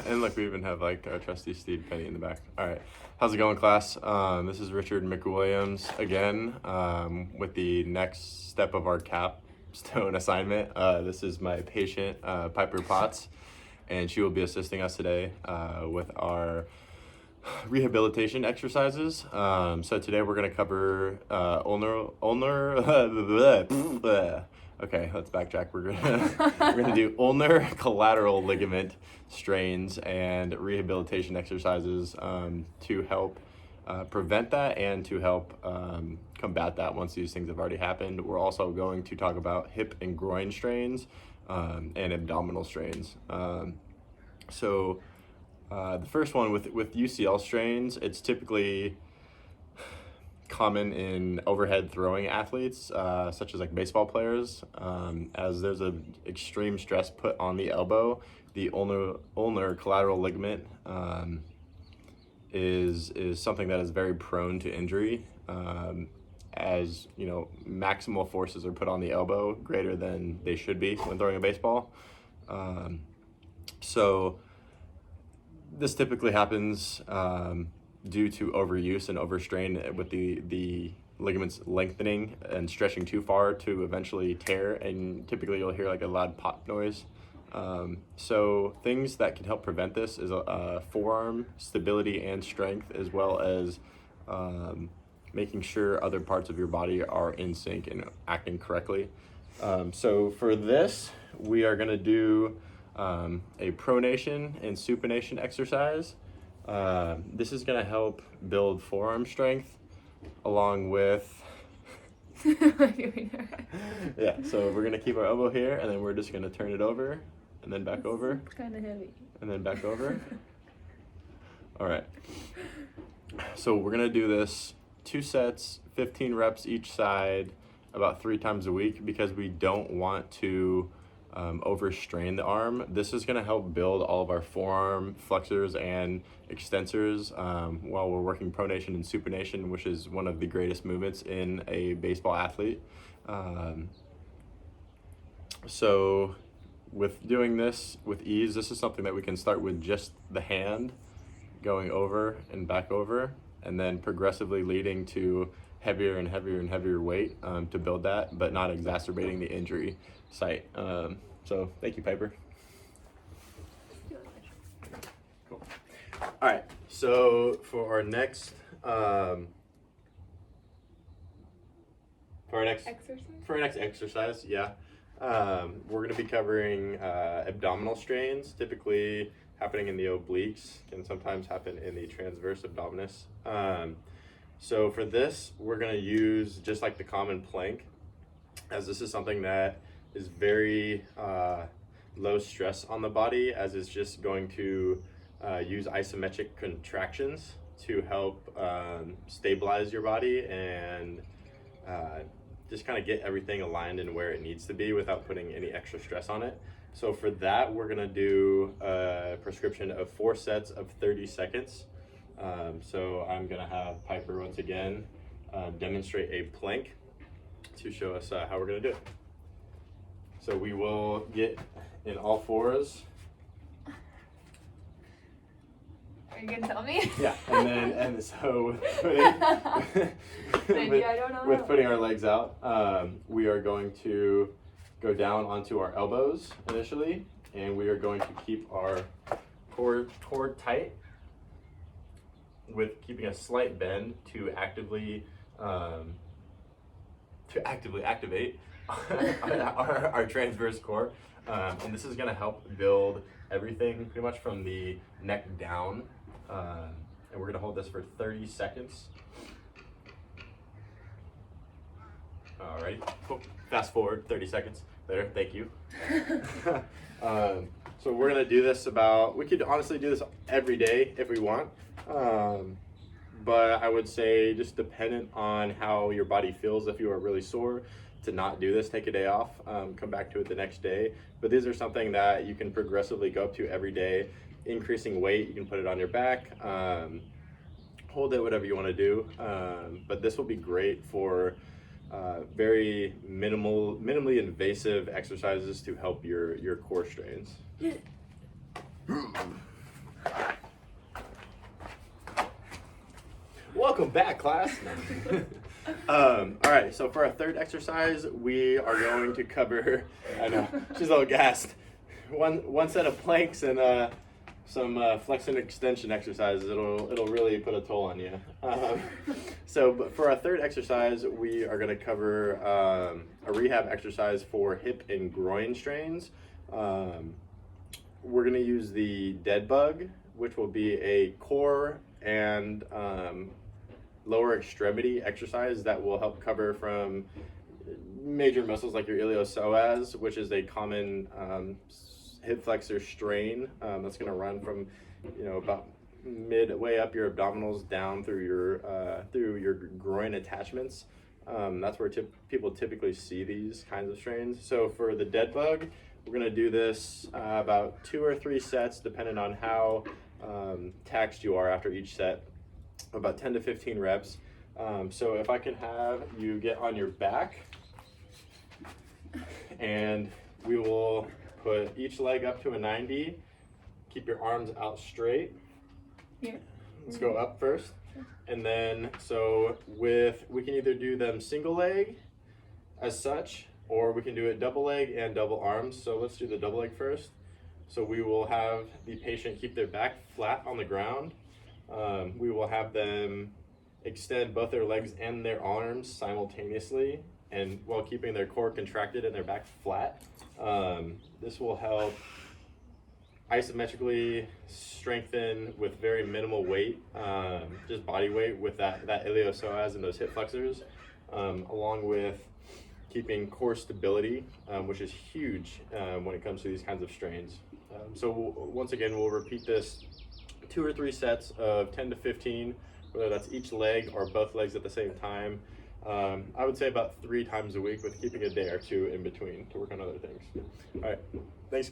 And look, we even have like our trusty Steve Penny in the back. All right, how's it going, class? This is Richard McWilliams again with the next step of our capstone assignment. This is my patient, Piper Potts, and she will be assisting us today with our rehabilitation exercises. So today we're going to cover ulnar okay, let's backtrack. We're gonna do ulnar collateral ligament strains and rehabilitation exercises to help prevent that and to help combat that once these things have already happened. We're also going to talk about hip and groin strains and abdominal strains. So the first one with UCL strains, it's typically common in overhead throwing athletes, such as like baseball players, as there's a extreme stress put on the elbow. The ulnar collateral ligament is something that is very prone to injury, as you know, maximal forces are put on the elbow greater than they should be when throwing a baseball. So this typically happens due to overuse and overstrain with the ligaments lengthening and stretching too far to eventually tear, and typically you'll hear like a loud pop noise. So things that can help prevent this is forearm stability and strength, as well as making sure other parts of your body are in sync and acting correctly. So for this, we are going to do a pronation and supination exercise. This is going to help build forearm strength along with yeah, so we're going to keep our elbow here, and then we're just going to turn it over and then back over. It's kind of heavy. And then back over. All right. So we're going to do this 2 sets, 15 reps each side, about 3 times a week, because we don't want to overstrain the arm. This is going to help build all of our forearm flexors and extensors while we're working pronation and supination, which is one of the greatest movements in a baseball athlete. So with doing this with ease, this is something that we can start with just the hand going over and back over, and then progressively leading to heavier and heavier and heavier weight to build that, but not exacerbating the injury site. So thank you, Piper. Cool. All right, so for our next exercise, yeah, we're going to be covering abdominal strains, typically happening in the obliques, can sometimes happen in the transverse abdominis. So for this, we're going to use just like the common plank, as this is something that is very low stress on the body, as it's just going to use isometric contractions to help stabilize your body and just kind of get everything aligned in where it needs to be without putting any extra stress on it. So for that, we're going to do a prescription of 4 sets of 30 seconds. So I'm going to have Piper once again demonstrate a plank to show us how we're going to do it. So we will get in all fours. Are you gonna tell me? Yeah, and so with putting our legs out, we are going to go down onto our elbows initially, and we are going to keep our core tight, with keeping a slight bend to actively activate our transverse core, and this is going to help build everything pretty much from the neck down, and we're going to hold this for 30 seconds. All right, cool. Fast forward 30 seconds later. Thank you. So we're going to do this we could honestly do this every day if we want, but I would say just dependent on how your body feels. If you are really sore, to not do this, take a day off, come back to it the next day. But these are something that you can progressively go up to every day. Increasing weight, you can put it on your back, hold it, whatever you want to do. But this will be great for very minimally invasive exercises to help your core strains. Welcome back, class. All right, so for our third exercise, we are going to cover, I know, she's a little gassed, one set of planks and some flex and extension exercises. It'll really put a toll on you. But for our third exercise, we are going to cover a rehab exercise for hip and groin strains. We're going to use the dead bug, which will be a core and lower extremity exercise that will help cover from major muscles like your iliopsoas, which is a common hip flexor strain that's going to run from about midway up your abdominals down through your groin attachments. That's where people typically see these kinds of strains. So for the dead bug, we're going to do this about 2 or 3 sets depending on how taxed you are after each set, about 10 to 15 reps. So if I can have you get on your back, and we will put each leg up to a 90. Keep your arms out straight. Here. Let's go up first. And then, so we can either do them single leg as such, or we can do it double leg and double arms. So let's do the double leg first. So we will have the patient keep their back flat on the ground. We will have them extend both their legs and their arms simultaneously, and while keeping their core contracted and their back flat. This will help isometrically strengthen with very minimal weight, just body weight with that iliopsoas and those hip flexors, along with keeping core stability, which is huge when it comes to these kinds of strains. Once again, we'll repeat this 2 or 3 sets of 10 to 15, whether that's each leg or both legs at the same time. I would say about 3 times a week, with keeping a day or 2 in between to work on other things. All right, thanks, guys.